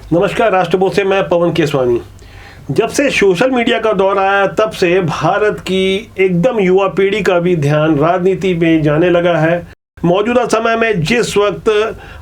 नमस्कार। राष्ट्रबोध से मैं पवन केसवानी। जब से सोशल मीडिया का दौर आया तब से भारत की एकदम युवा पीढ़ी का भी ध्यान राजनीति में जाने लगा है। मौजूदा समय में जिस वक्त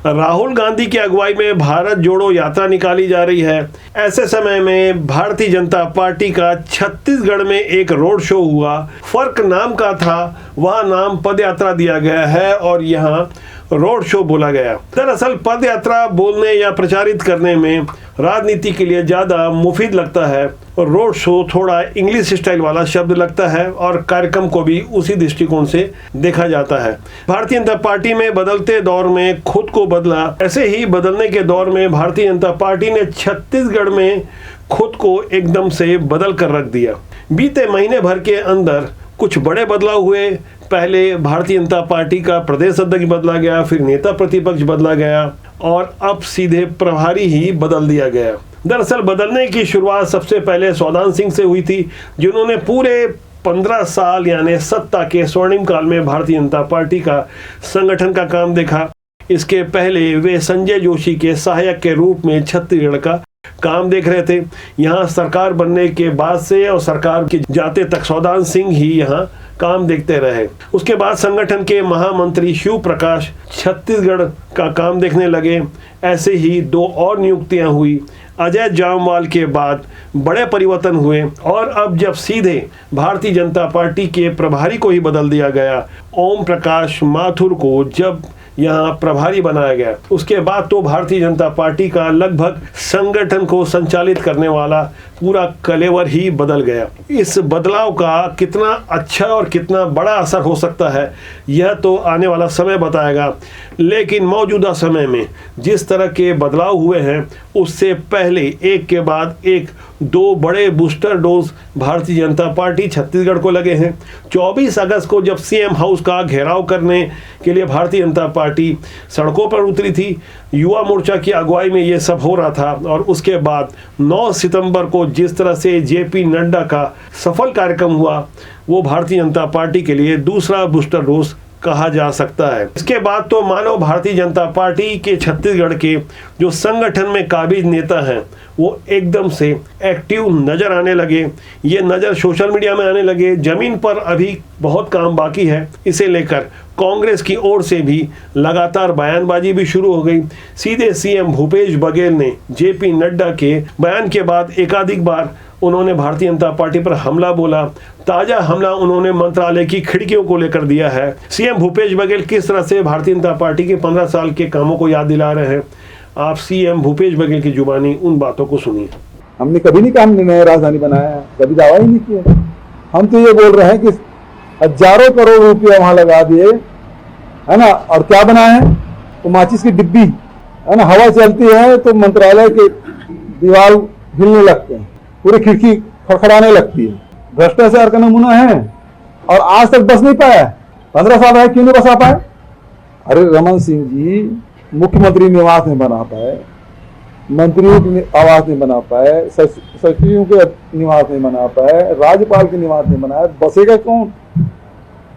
राहुल गांधी की अगुवाई में भारत जोड़ो यात्रा निकाली जा रही है, ऐसे समय में भारतीय जनता पार्टी का छत्तीसगढ़ में एक रोड शो हुआ। फर्क नाम का था, वह नाम पद यात्रा दिया गया है और यहाँ रोड शो बोला गया। दरअसल पद यात्रा बोलने या प्रचारित करने में राजनीति के लिए ज्यादा मुफीद लगता है और रोड शो थोड़ा इंग्लिश स्टाइल वाला शब्द लगता है और कार्यक्रम को भी उसी दृष्टिकोण से देखा जाता है। भारतीय जनता पार्टी में बदलते दौर में खुद को बदला, ऐसे ही बदलने के दौर में भारतीय जनता पार्टी ने छत्तीसगढ़ में खुद को एकदम से बदल कर रख दिया। बीते महीने भर के अंदर कुछ बड़े बदलाव हुए। पहले भारतीय जनता पार्टी का प्रदेश अध्यक्ष बदला गया, फिर नेता प्रतिपक्ष बदला गया और अब सीधे प्रभारी ही बदल दिया गया। दरअसल बदलने की शुरुआत सबसे पहले सौदान सिंह से हुई थी, जिन्होंने पूरे 15 साल यानी सत्ता के स्वर्णिम काल में भारतीय जनता पार्टी का संगठन का काम देखा। इसके पहले वे संजय जोशी के सहायक के रूप में छत्तीसगढ़ का काम देख रहे थे। यहाँ सरकार बनने के बाद से और सरकार के जाते तक सौदान सिंह ही यहाँ काम देखते रहे। उसके बाद संगठन के महामंत्री शिव प्रकाश छत्तीसगढ़ का काम देखने लगे। ऐसे ही 2 और नियुक्तियां हुई। अजय जामवाल के बाद बड़े परिवर्तन हुए और अब जब सीधे भारतीय जनता पार्टी के प्रभारी को ही बदल दिया गया, ओम प्रकाश माथुर को जब यहाँ प्रभारी बनाया गया, उसके बाद तो भारतीय जनता पार्टी का लगभग संगठन को संचालित करने वाला पूरा कलेवर ही बदल गया। इस बदलाव का कितना अच्छा और कितना बड़ा असर हो सकता है, यह तो आने वाला समय बताएगा। लेकिन मौजूदा समय में जिस तरह के बदलाव हुए हैं, उससे पहले एक के बाद एक 2 बड़े booster dose Bharatiya Janata party Chhattisgarh को लगे हैं। 24 अगस्त को जब सीएम हाउस का घेराव करने के लिए भारतीय जनता पार्टी सड़कों पर उतरी थी, युवा मोर्चा की अगुवाई में ये सब हो रहा था। और उसके बाद 9 सितंबर को जिस तरह से जेपी नड्डा का सफल कार्यक्रम हुआ, वो भारतीय जनता पार्टी के लिए दूसरा बूस्टर डोज कहा जा सकता है। इसके बाद तो मानो भारतीय जनता पार्टी के छत्तीसगढ़ के जो संगठन में काबिज नेता हैं, वो एकदम से एक्टिव नजर आने लगे। ये नजर सोशल मीडिया में आने लगे। जमीन पर अभी बहुत काम बाकी है। इसे लेकर कांग्रेस की ओर से भी लगातार बयानबाजी भी शुरू हो गई। सीधे सीएम भूपेश बघेल ने जेपी नड्डा के बयान के बाद एकाधिक बार उन्होंने भारतीय जनता पार्टी पर हमला बोला। ताजा हमला उन्होंने मंत्रालय की खिड़कियों को लेकर दिया है। सीएम भूपेश बघेल किस तरह से भारतीय जनता पार्टी के 15 साल के कामों को याद दिला रहे हैं, आप सीएम भूपेश बघेल की जुबानी उन बातों को सुनिए। हमने कभी नहीं काम नया राजधानी बनाया, कभी दावा ही नहीं किया। हम तो ये बोल रहे हैं कि हजारों करोड़ रुपया वहां लगा दिए, है ना, और क्या बनाए हैं? तो माचिस की डिब्बी, है ना, हवा चलती है तो मंत्रालय के दीवार हिलने लगते हैं, पूरी खिड़की खड़खड़ाने लगती है। भ्रष्टाचार का नमूना है और आज तक बस नहीं पाया। 15 साल रहे, क्यों नहीं बसा पाए? अरे रमन सिंह जी मुख्यमंत्री निवास नहीं बना पाए, मंत्रियों के आवास नहीं बना पाए, सचिवों के निवास नहीं बना पाए, राज्यपाल के निवास नहीं बनाया, बसेगा कौन?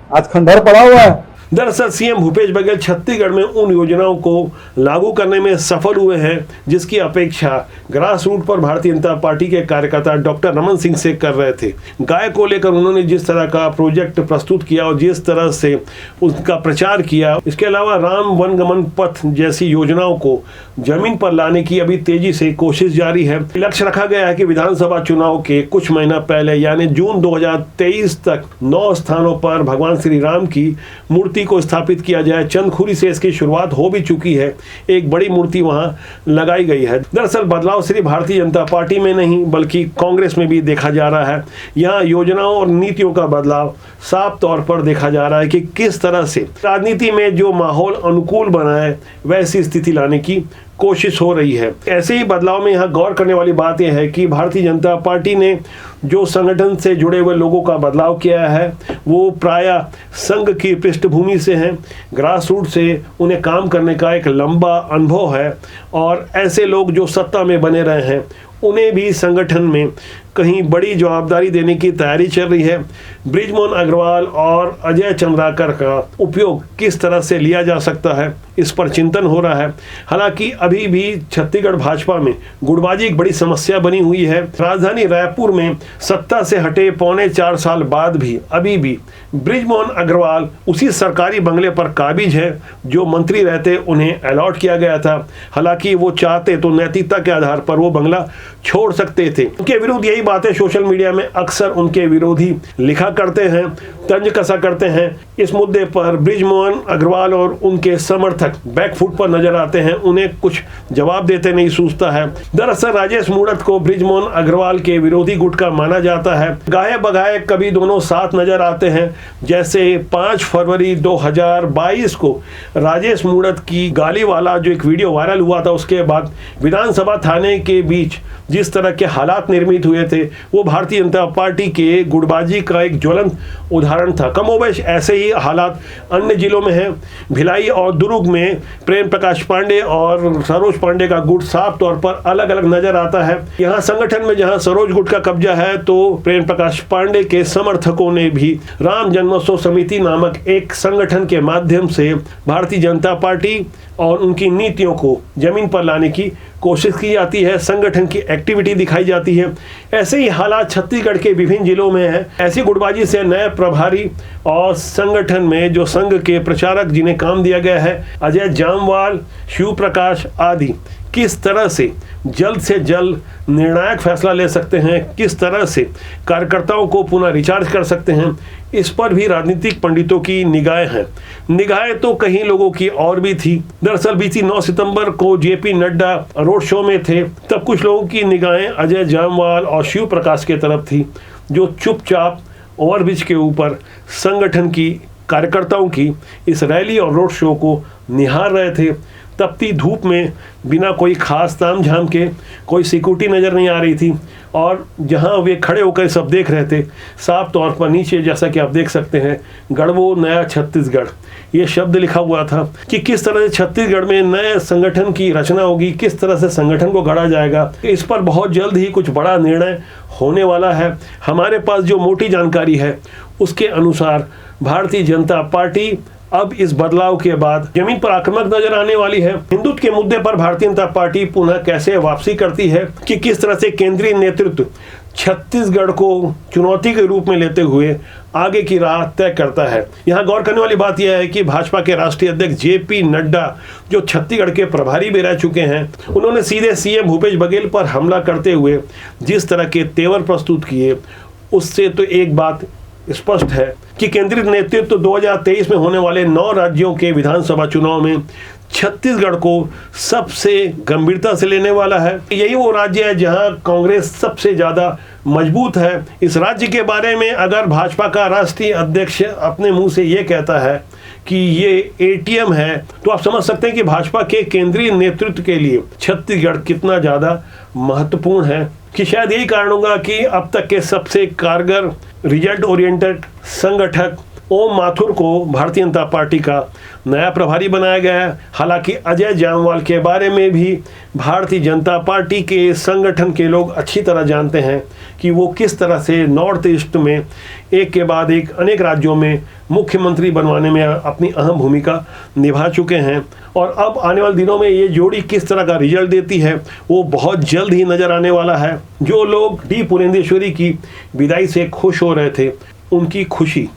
आज खंडहर पड़ा हुआ है। दरअसल सीएम भूपेश बघेल छत्तीसगढ़ में उन योजनाओं को लागू करने में सफल हुए हैं जिसकी अपेक्षा ग्रास रूट पर भारतीय जनता पार्टी के कार्यकर्ता डॉक्टर रमन सिंह से कर रहे थे। गाय को लेकर उन्होंने जिस तरह का प्रोजेक्ट प्रस्तुत किया और जिस तरह से उसका प्रचार किया, इसके अलावा राम वनगमन पथ जैसी योजनाओं को जमीन पर लाने की अभी तेजी से कोशिश जारी है। लक्ष्य रखा गया है कि विधानसभा चुनाव के कुछ महीना पहले यानी जून 2023 तक 9 स्थानों पर भगवान श्री राम की मूर्ति को स्थापित किया जाए। चंदखुरी से इसकी शुरुआत हो भी चुकी है, एक बड़ी मूर्ति वहां लगाई गई है। दरअसल बदलाव सिर्फ भारतीय जनता पार्टी में नहीं बल्कि कांग्रेस में भी देखा जा रहा है। यहाँ योजनाओं और नीतियों का बदलाव साफ तौर पर देखा जा रहा है कि किस तरह से राजनीति में जो माहौल अनुकूल बना है वैसी स्थिति लाने की कोशिश हो रही है। ऐसे ही बदलाव में यहाँ गौर करने वाली बात यह है कि भारतीय जनता पार्टी ने जो संगठन से जुड़े हुए लोगों का बदलाव किया है वो प्रायः संघ की पृष्ठभूमि से हैं, ग्रास रूट से उन्हें काम करने का एक लंबा अनुभव है और ऐसे लोग जो सत्ता में बने रहे हैं उन्हें भी संगठन में कहीं बड़ी जवाबदारी देने की तैयारी चल रही है। बृजमोहन अग्रवाल और अजय चंद्राकर का उपयोग किस तरह से लिया जा सकता है, इस पर चिंतन हो रहा है। हालांकि अभी भी छत्तीसगढ़ भाजपा में गुटबाजी एक बड़ी समस्या बनी हुई है। राजधानी रायपुर में सत्ता से हटे 4.25 साल बाद भी अभी भी बृजमोहन अग्रवाल उसी सरकारी बंगले पर काबिज है जो मंत्री रहते उन्हें अलॉट किया गया था। हालांकि वो चाहते तो नैतिकता के आधार पर वो बंगला छोड़ सकते थे। उनके विरुद्ध यही बातें सोशल मीडिया में अक्सर उनके विरोधी लिखा करते हैं, तंज कसा करते हैं। इस मुद्दे पर बृजमोहन अग्रवाल और उनके समर्थक बैकफुट पर नजर आते हैं, उन्हें कुछ जवाब देते नहीं सूझता है। दरअसल राजेश मूणत को बृजमोहन अग्रवाल के विरोधी गुट का माना जाता है। गाहे बगाए कभी दोनों साथ नजर आते हैं। जैसे 5 फरवरी 2022 को राजेश मूणत की गाली वाला जो एक वीडियो वायरल हुआ था, उसके बाद विधानसभा थाने के बीच जिस तरह के हालात निर्मित हुए थे, वो भारतीय जनता पार्टी के गुटबाजी का एक ज्वलंत उदाहरण था। कमोबेश ऐसे ही हालात अन्य जिलों में हैं। भिलाई और दुर्ग में प्रेम प्रकाश पांडे और सरोज पांडे का गुट साफ तौर पर अलग अलग नजर आता है। यहाँ संगठन में जहाँ सरोज गुट का कब्जा है, तो प्रेम प्रकाश पांडे के समर्थकों ने भी राम जन्मोत्सव समिति नामक एक संगठन के माध्यम से भारतीय जनता पार्टी और उनकी नीतियों को जमीन पर लाने की कोशिश की जाती है। संगठन की एक्टिविटी दिखाई जाती है। ऐसे ही हालात छत्तीसगढ़ के विभिन्न जिलों में है। ऐसी गुटबाजी से नए प्रभारी और संगठन में जो संघ के प्रचारक जिन्हें काम दिया गया है, अजय जामवाल, शिव प्रकाश आदि, किस तरह से जल्द से जल्द निर्णायक फैसला ले सकते हैं, किस तरह से कार्यकर्ताओं को पुनः रिचार्ज कर सकते हैं, इस पर भी राजनीतिक पंडितों की निगाहें हैं। निगाहें तो कहीं लोगों की और भी थी। दरअसल बीती 9 सितंबर को जेपी नड्डा रोड शो में थे, तब कुछ लोगों की निगाहें अजय जामवाल और शिव प्रकाश की तरफ थी, जो चुपचाप ओवरब्रिज के ऊपर संगठन की कार्यकर्ताओं की इस रैली और रोड शो को निहार रहे थे। तपती धूप में बिना कोई खास तामझाम के, कोई सिक्योरिटी नज़र नहीं आ रही थी, और जहां वे खड़े होकर सब देख रहे थे, साफ तौर पर नीचे जैसा कि आप देख सकते हैं, गढ़वो नया छत्तीसगढ़ ये शब्द लिखा हुआ था कि किस तरह से छत्तीसगढ़ में नए संगठन की रचना होगी, किस तरह से संगठन को गढ़ा जाएगा। इस पर बहुत जल्द ही कुछ बड़ा निर्णय होने वाला है। हमारे पास जो मोटी जानकारी है उसके अनुसार भारतीय जनता पार्टी अब इस बदलाव के बाद जमीन पर आक्रामक नजर आने वाली है। हिंदुत्व के मुद्दे पर भारतीय जनता पार्टी पुनः कैसे वापसी करती है, कि किस तरह से केंद्रीय नेतृत्व छत्तीसगढ़ को चुनौती के रूप में लेते हुए आगे की राह तय करता है। यहाँ गौर करने वाली बात यह है कि भाजपा के राष्ट्रीय अध्यक्ष जेपी नड्डा, जो छत्तीसगढ़ के प्रभारी भी रह चुके हैं, उन्होंने सीधे सीएम भूपेश बघेल पर हमला करते हुए जिस तरह के तेवर प्रस्तुत किए, उससे तो एक बात स्पष्ट है कि केंद्रीय नेतृत्व 2023 में होने वाले 9 राज्यों के विधानसभा चुनाव में छत्तीसगढ़ को सबसे गंभीरता से लेने वाला है। यही वो राज्य है जहां कांग्रेस सबसे ज़्यादा मजबूत है। इस राज्य के बारे में अगर भाजपा का राष्ट्रीय अध्यक्ष अपने मुंह से ये कहता है कि ये एटीएम है, तो आप समझ सकते हैं कि भाजपा के केंद्रीय नेतृत्व के लिए छत्तीसगढ़ कितना ज़्यादा महत्वपूर्ण है। कि शायद यही कारण होगा कि अब तक के सबसे कारगर रिजल्ट ओरिएंटेड संगठक ओम माथुर को भारतीय जनता पार्टी का नया प्रभारी बनाया गया है। हालांकि अजय जामवाल के बारे में भी भारतीय जनता पार्टी के संगठन के लोग अच्छी तरह जानते हैं कि वो किस तरह से नॉर्थ ईस्ट में एक के बाद एक अनेक राज्यों में मुख्यमंत्री बनवाने में अपनी अहम भूमिका निभा चुके हैं। और अब आने वाले दिनों में ये जोड़ी किस तरह का रिजल्ट देती है वो बहुत जल्द ही नज़र आने वाला है। जो लोग डी पुरेंदेश्वरी की विदाई से खुश हो रहे थे, उनकी खुशी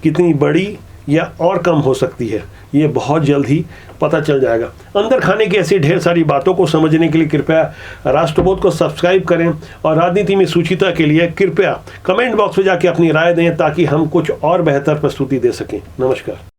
कितनी बड़ी या और कम हो सकती है, ये बहुत जल्द ही पता चल जाएगा। अंदर खाने की ऐसी ढेर सारी बातों को समझने के लिए कृपया राष्ट्रबोध को सब्सक्राइब करें, और राजनीति में सूचिता के लिए कृपया कमेंट बॉक्स में जाके अपनी राय दें, ताकि हम कुछ और बेहतर प्रस्तुति दे सकें। नमस्कार।